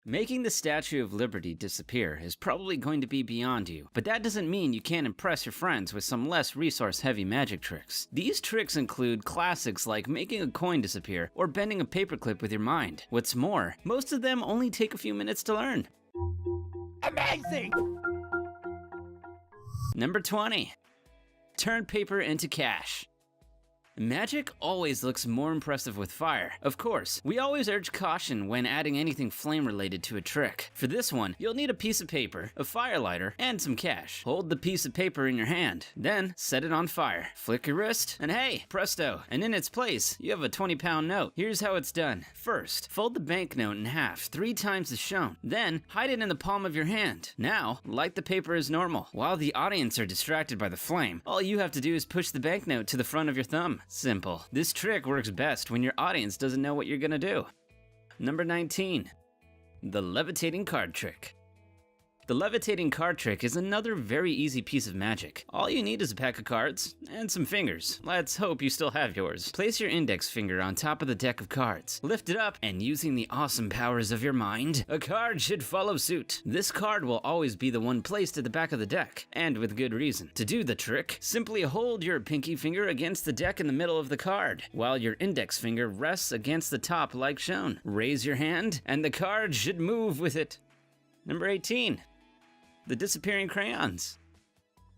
Making the Statue of Liberty disappear is probably going to be beyond you, but that doesn't mean you can't impress your friends with some less resource-heavy magic tricks. These tricks include classics like making a coin disappear or bending a paperclip with your mind. What's more, most of them only take a few minutes to learn. Amazing! Number 20. Turn paper into cash. Magic always looks more impressive with fire. Of course, we always urge caution when adding anything flame related to a trick. For this one, you'll need a piece of paper, a fire lighter, and some cash. Hold the piece of paper in your hand, then set it on fire. Flick your wrist, and hey, presto, and in its place, you have a 20-pound note. Here's how it's done. First, fold the banknote in half 3 times as shown. Then, hide it in the palm of your hand. Now, light the paper as normal. While the audience are distracted by the flame, all you have to do is push the banknote to the front of your thumb. Simple. This trick works best when your audience doesn't know what you're gonna do. Number 19. The levitating card trick. The levitating card trick is another very easy piece of magic. All you need is a pack of cards and some fingers. Let's hope you still have yours. Place your index finger on top of the deck of cards. Lift it up, and using the awesome powers of your mind, a card should follow suit. This card will always be the one placed at the back of the deck, and with good reason. To do the trick, simply hold your pinky finger against the deck in the middle of the card, while your index finger rests against the top like shown. Raise your hand, and the card should move with it. Number 18. The disappearing crayons.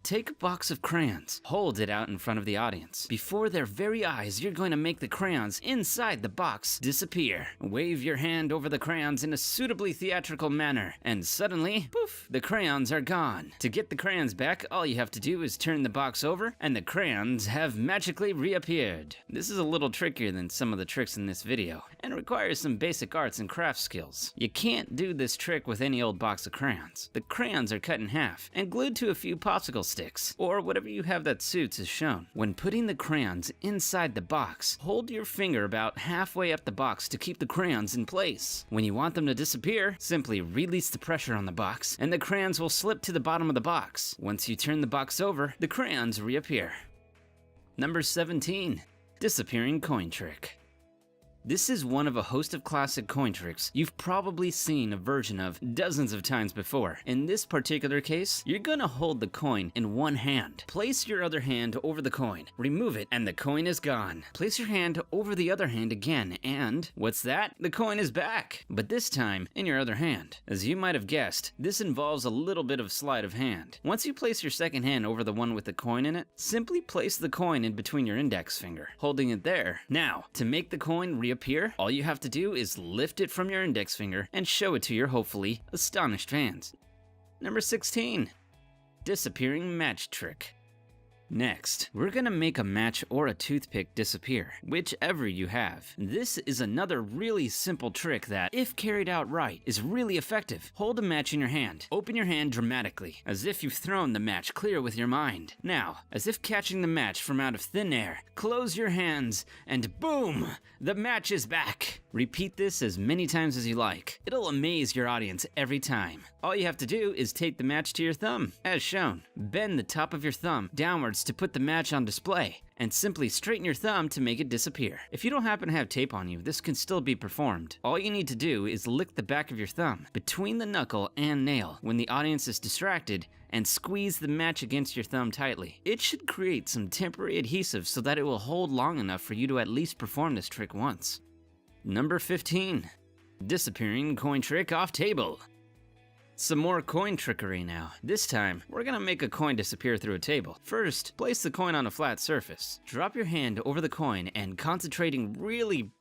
Take a box of crayons, hold it out in front of the audience. Before their very eyes, you're going to make the crayons inside the box disappear. Wave your hand over the crayons in a suitably theatrical manner, and suddenly, poof, the crayons are gone. To get the crayons back, all you have to do is turn the box over, and the crayons have magically reappeared. This is a little trickier than some of the tricks in this video, and requires some basic arts and crafts skills. You can't do this trick with any old box of crayons. The crayons are cut in half, and glued to a few popsicle sticks, or whatever you have that suits as shown. When putting the crayons inside the box, hold your finger about halfway up the box to keep the crayons in place. When you want them to disappear, simply release the pressure on the box, and the crayons will slip to the bottom of the box. Once you turn the box over, the crayons reappear. Number 17. Disappearing coin trick. This is one of a host of classic coin tricks you've probably seen a version of dozens of times before. In this particular case, you're gonna hold the coin in one hand. Place your other hand over the coin, remove it, and the coin is gone. Place your hand over the other hand again, and what's that? The coin is back, but this time in your other hand. As you might have guessed, this involves a little bit of sleight of hand. Once you place your second hand over the one with the coin in it, simply place the coin in between your index finger, holding it there. Now, to make the coin reappear, all you have to do is lift it from your index finger and show it to your hopefully astonished fans. Number 16. Disappearing match trick. Next, we're gonna make a match or a toothpick disappear, whichever you have. This is another really simple trick that, if carried out right, is really effective. Hold a match in your hand. Open your hand dramatically, as if you've thrown the match clear with your mind. Now, as if catching the match from out of thin air, close your hands, and boom! The match is back! Repeat this as many times as you like. It'll amaze your audience every time. All you have to do is take the match to your thumb, as shown. Bend the top of your thumb downwards to put the match on display, and simply straighten your thumb to make it disappear. If you don't happen to have tape on you, this can still be performed. All you need to do is lick the back of your thumb between the knuckle and nail when the audience is distracted, and squeeze the match against your thumb tightly. It should create some temporary adhesive so that it will hold long enough for you to at least perform this trick once. Number 15. Disappearing coin trick off table. Some more coin trickery now. This time, we're gonna make a coin disappear through a table. First, place the coin on a flat surface. Drop your hand over the coin and, concentrating really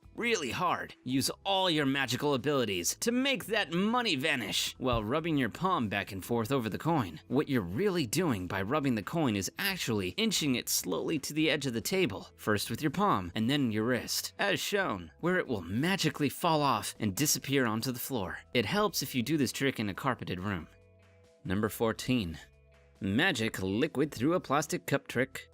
hard, use all your magical abilities to make that money vanish while rubbing your palm back and forth over the coin. What you're really doing by rubbing the coin is actually inching it slowly to the edge of the table, first with your palm and then your wrist, as shown, where it will magically fall off and disappear onto the floor. It helps if you do this trick in a carpeted room. Number 14. Magic liquid through a plastic cup trick.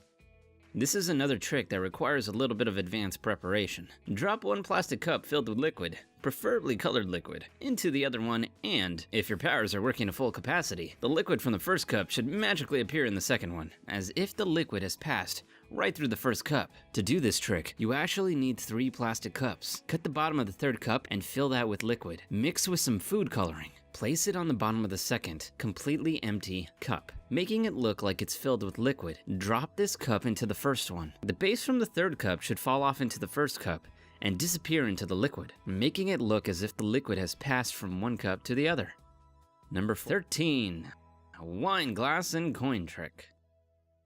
This is another trick that requires a little bit of advanced preparation. Drop one plastic cup filled with liquid, preferably colored liquid, into the other one, and if your powers are working to full capacity, the liquid from the first cup should magically appear in the second one, as if the liquid has passed right through the first cup. To do this trick, you actually need 3 plastic cups. Cut the bottom of the 3rd cup and fill that with liquid. Mix with some food coloring. Place it on the bottom of the 2nd, completely empty cup, making it look like it's filled with liquid. Drop this cup into the first one. The base from the 3rd cup should fall off into the 1st cup and disappear into the liquid, making it look as if the liquid has passed from one cup to the other. Number 13, a wine glass and coin trick.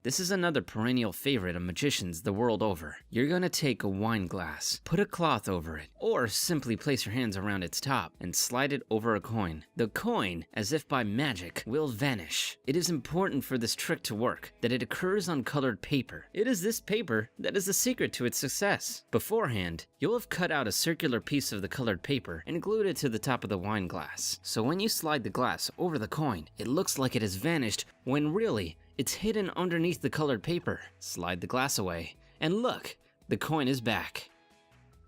This is another perennial favorite of magicians the world over. You're gonna take a wine glass, put a cloth over it, or simply place your hands around its top and slide it over a coin. The coin, as if by magic, will vanish. It is important for this trick to work that it occurs on colored paper. It is this paper that is the secret to its success. Beforehand, you'll have cut out a circular piece of the colored paper and glued it to the top of the wine glass. So when you slide the glass over the coin, it looks like it has vanished when really, it's hidden underneath the colored paper. Slide the glass away, and look, the coin is back.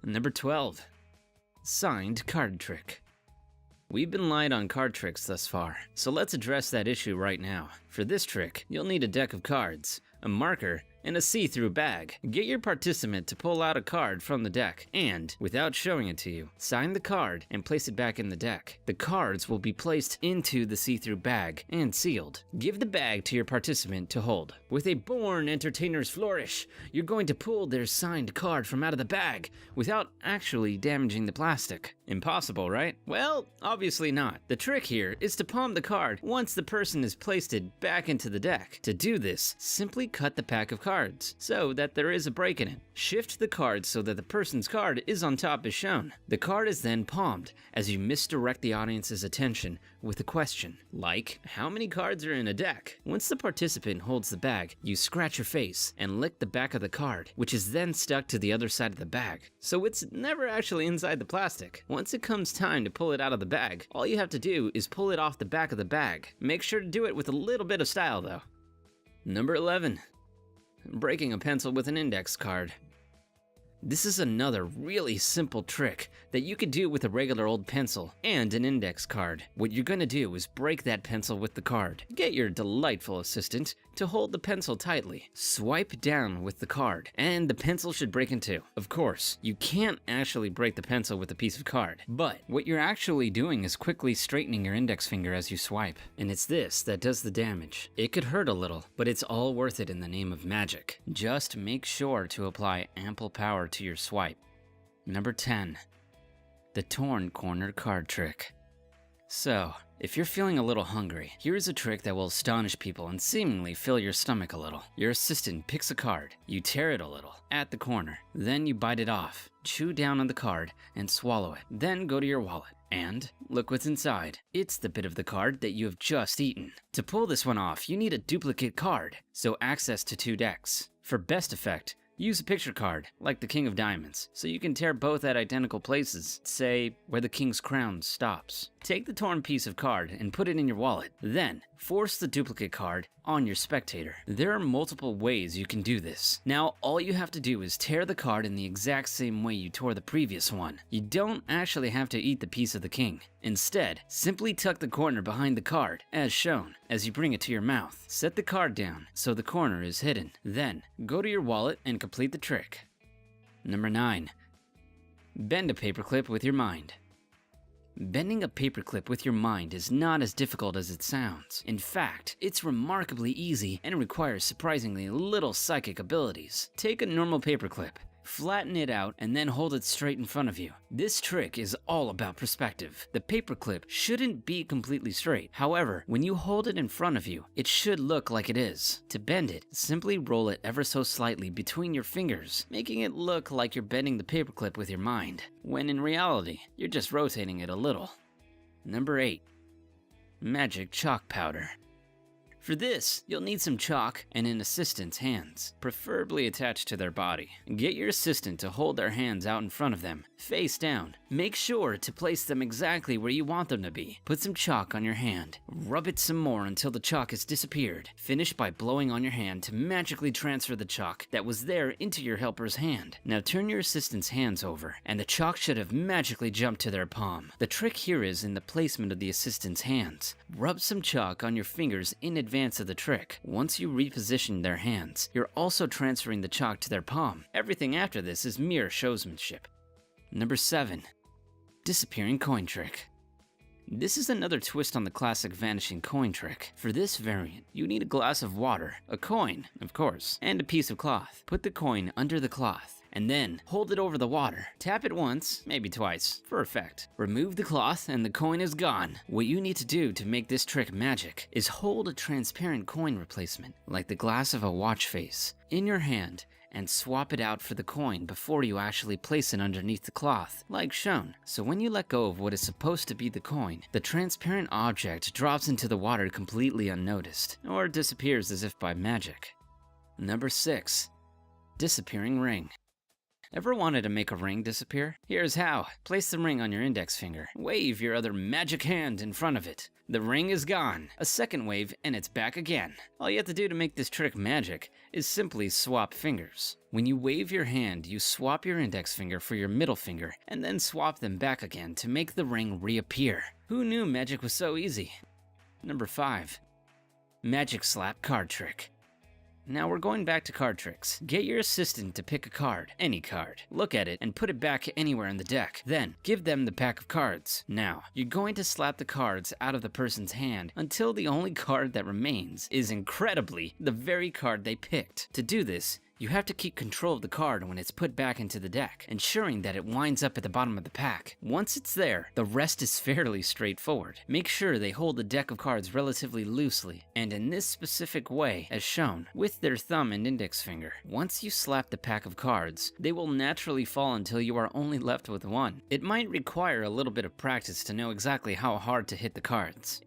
Number 12, signed card trick. We've been light on card tricks thus far, so let's address that issue right now. For this trick, you'll need a deck of cards, a marker, and a see-through bag. Get your participant to pull out a card from the deck and, without showing it to you, sign the card and place it back in the deck. The cards will be placed into the see-through bag and sealed. Give the bag to your participant to hold. With a born entertainer's flourish, you're going to pull their signed card from out of the bag without actually damaging the plastic. Impossible, right? Well, obviously not. The trick here is to palm the card once the person has placed it back into the deck. To do this, simply cut the pack of cards so that there is a break in it. Shift the card so that the person's card is on top as shown. The card is then palmed as you misdirect the audience's attention with a question, like, how many cards are in a deck? Once the participant holds the bag, you scratch your face and lick the back of the card, which is then stuck to the other side of the bag. So it's never actually inside the plastic. Once it comes time to pull it out of the bag, all you have to do is pull it off the back of the bag. Make sure to do it with a little bit of style though. Number 11. Breaking a pencil with an index card. This is another really simple trick that you could do with a regular old pencil and an index card. What you're gonna do is break that pencil with the card. Get your delightful assistant to hold the pencil tightly. Swipe down with the card, and the pencil should break in two. Of course, you can't actually break the pencil with a piece of card, but what you're actually doing is quickly straightening your index finger as you swipe. And it's this that does the damage. It could hurt a little, but it's all worth it in the name of magic. Just make sure to apply ample power to your swipe. Number 10, the torn corner card trick. So, if you're feeling a little hungry, here's a trick that will astonish people and seemingly fill your stomach a little. Your assistant picks a card, you tear it a little at the corner, then you bite it off, chew down on the card, and swallow it. Then go to your wallet and look what's inside. It's the bit of the card that you have just eaten. To pull this one off, you need a duplicate card, so access to 2 decks. For best effect, use a picture card, like the King of Diamonds, so you can tear both at identical places, say where the King's crown stops. Take the torn piece of card and put it in your wallet. Then, force the duplicate card on your spectator. There are multiple ways you can do this. Now, all you have to do is tear the card in the exact same way you tore the previous one. You don't actually have to eat the piece of the king. Instead, simply tuck the corner behind the card, as shown, as you bring it to your mouth. Set the card down so the corner is hidden. Then, go to your wallet and complete the trick. Number 9. Bend a paperclip with your mind. Bending a paperclip with your mind is not as difficult as it sounds. In fact, it's remarkably easy and requires surprisingly little psychic abilities. Take a normal paperclip, flatten it out, and then hold it straight in front of you. This trick is all about perspective. The paperclip shouldn't be completely straight. However, when you hold it in front of you, it should look like it is. To bend it, simply roll it ever so slightly between your fingers, making it look like you're bending the paperclip with your mind, when in reality, you're just rotating it a little. Number 8. Magic chalk powder. For this, you'll need some chalk and an assistant's hands, preferably attached to their body. Get your assistant to hold their hands out in front of them, face down, Make sure to place them exactly where you want them to be. Put some chalk on your hand. Rub it some more until the chalk has disappeared. Finish by blowing on your hand to magically transfer the chalk that was there into your helper's hand. Now turn your assistant's hands over, and the chalk should have magically jumped to their palm. The trick here is in the placement of the assistant's hands. Rub some chalk on your fingers in advance of the trick. Once you reposition their hands, you're also transferring the chalk to their palm. Everything after this is mere showsmanship. Number 7. Disappearing coin trick. This is another twist on the classic vanishing coin trick. For this variant, you need a glass of water, a coin, of course, and a piece of cloth. Put the coin under the cloth, and then hold it over the water. Tap it once, maybe twice, for effect. Remove the cloth and the coin is gone. What you need to do to make this trick magic is hold a transparent coin replacement, like the glass of a watch face, in your hand, and swap it out for the coin before you actually place it underneath the cloth, like shown. So when you let go of what is supposed to be the coin, the transparent object drops into the water completely unnoticed, or disappears as if by magic. Number 6. Disappearing ring. Ever wanted to make a ring disappear? Here's how. Place the ring on your index finger. Wave your other magic hand in front of it. The ring is gone. A second wave and it's back again. All you have to do to make this trick magic is simply swap fingers. When you wave your hand, you swap your index finger for your middle finger and then swap them back again to make the ring reappear. Who knew magic was so easy? Number 5. Magic slap card trick. Now we're going back to card tricks. Get your assistant to pick a card, any card. Look at it and put it back anywhere in the deck. Then, give them the pack of cards. Now, you're going to slap the cards out of the person's hand until the only card that remains is incredibly the very card they picked. To do this, you have to keep control of the card when it's put back into the deck, ensuring that it winds up at the bottom of the pack. Once it's there, the rest is fairly straightforward. Make sure they hold the deck of cards relatively loosely, and in this specific way, as shown, with their thumb and index finger. Once you slap the pack of cards, they will naturally fall until you are only left with one. It might require a little bit of practice to know exactly how hard to hit the cards.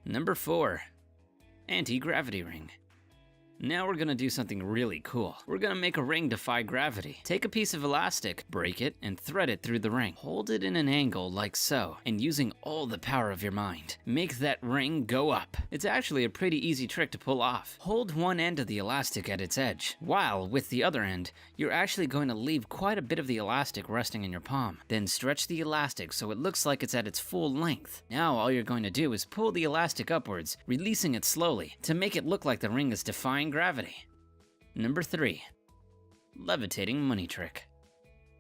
Number 4. Anti-gravity ring. Now we're gonna do something really cool. We're gonna make a ring defy gravity. Take a piece of elastic, break it, and thread it through the ring. Hold it in an angle like so, and using all the power of your mind, make that ring go up. It's actually a pretty easy trick to pull off. Hold one end of the elastic at its edge, while with the other end, you're actually going to leave quite a bit of the elastic resting in your palm. Then stretch the elastic so it looks like it's at its full length. Now all you're going to do is pull the elastic upwards, releasing it slowly, to make it look like the ring is defying gravity. Number 3. Levitating money trick.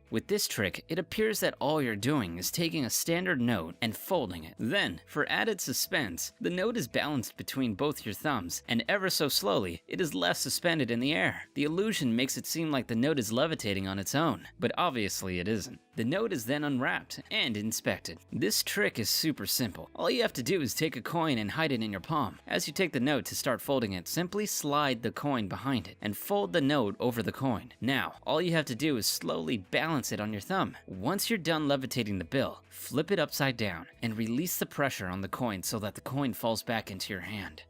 With this trick, it appears that all you're doing is taking a standard note and folding it. Then, for added suspense, the note is balanced between both your thumbs, and ever so slowly, it is left suspended in the air. The illusion makes it seem like the note is levitating on its own, but obviously it isn't. The note is then unwrapped and inspected. This trick is super simple. All you have to do is take a coin and hide it in your palm. As you take the note to start folding it, simply slide the coin behind it and fold the note over the coin. Now, all you have to do is slowly balance it on your thumb. Once you're done levitating the bill, flip it upside down and release the pressure on the coin so that the coin falls back into your hand.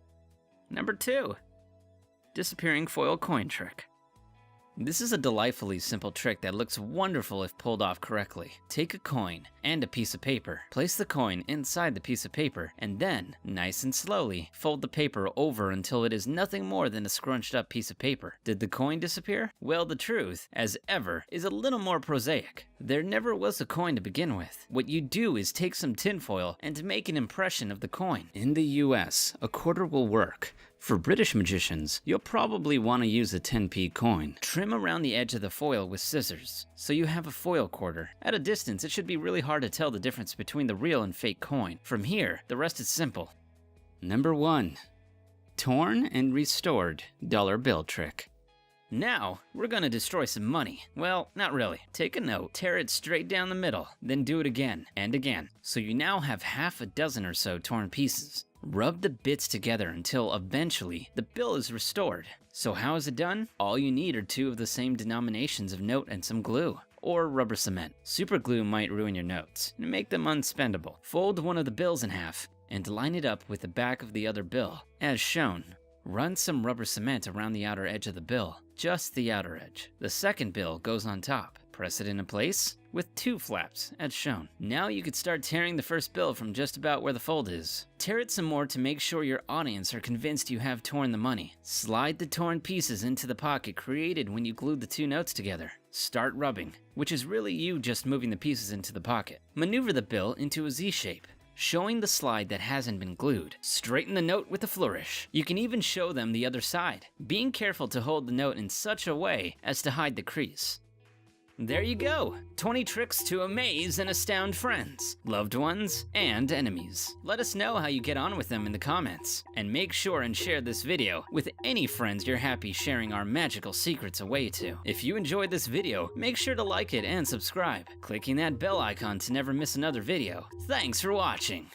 Number 2. Disappearing foil coin trick. This is a delightfully simple trick that looks wonderful if pulled off correctly. Take a coin and a piece of paper. Place the coin inside the piece of paper, and then, nice and slowly, fold the paper over until it is nothing more than a scrunched up piece of paper. Did the coin disappear? Well, the truth, as ever, is a little more prosaic. There never was a coin to begin with. What you do is take some tinfoil and make an impression of the coin. In the US, a quarter will work. For British magicians, you'll probably want to use a 10p coin. Trim around the edge of the foil with scissors, so you have a foil quarter. At a distance, it should be really hard to tell the difference between the real and fake coin. From here, the rest is simple. Number 1. Torn and restored dollar bill trick. Now, we're gonna destroy some money. Well, not really. Take a note, tear it straight down the middle, then do it again and again. So you now have half a dozen or so torn pieces. Rub the bits together until eventually the bill is restored. So how is it done? All you need are 2 of the same denominations of note and some glue, or rubber cement. Super glue might ruin your notes and make them unspendable. Fold one of the bills in half and line it up with the back of the other bill, as shown. Run some rubber cement around the outer edge of the bill, just the outer edge. The second bill goes on top. Press it into place with 2 flaps, as shown. Now you could start tearing the first bill from just about where the fold is. Tear it some more to make sure your audience are convinced you have torn the money. Slide the torn pieces into the pocket created when you glued the 2 notes together. Start rubbing, which is really you just moving the pieces into the pocket. Maneuver the bill into a Z shape, showing the slide that hasn't been glued. Straighten the note with a flourish. You can even show them the other side, being careful to hold the note in such a way as to hide the crease. There you go! 20 tricks to amaze and astound friends, loved ones, and enemies. Let us know how you get on with them in the comments. And make sure and share this video with any friends you're happy sharing our magical secrets away to. If you enjoyed this video, make sure to like it and subscribe, clicking that bell icon to never miss another video. Thanks for watching!